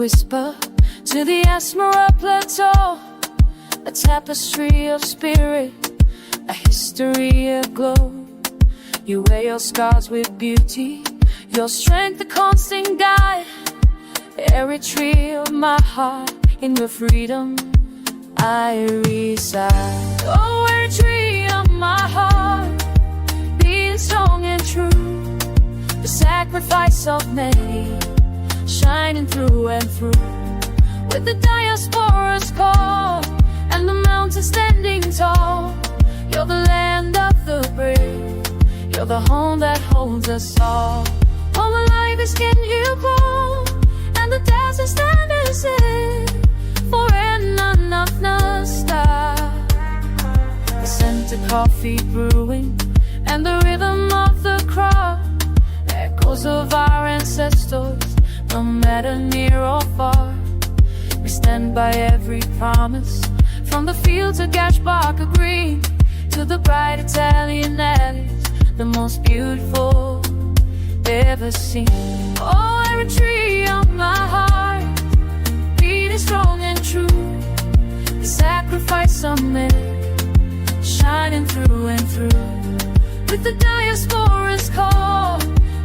whisper to the Asmara plateau, a tapestry of spirit, a history aglow. You wear your scars with beauty, your strength a constant guide. Eritrea, my heart, in your freedom I reside. Oh, Eritrea, my heart, being strong and true, the sacrifice of many, shining through and through. With the diaspora's call and the mountains standing tall, you're the land of the brave, you're the home that holds us all. All my life is in you grow, and the desert stand as it for none of nostalgia. The scent of coffee brewing and the rhythm of the crowd, echoes of our ancestors, no matter near or far. We stand by every promise, from the fields of Gashbarka green to the bright Italian alleys, the most beautiful ever seen. Oh, Eritrea, my heart, beating strong and true, the sacrifice of men, shining through and through. With the diaspora's call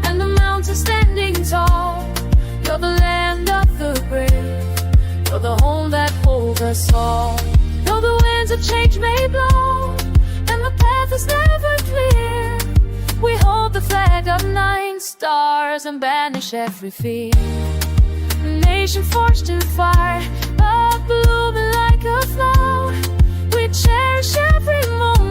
and the mountains standing tall, you're the land of the brave, you're the home that holds us all. Though the winds of change may blow and the path is never clear, we hold the flag of 9 stars and banish every fear. A nation forged in fire, but blooming like a flower, we cherish every moment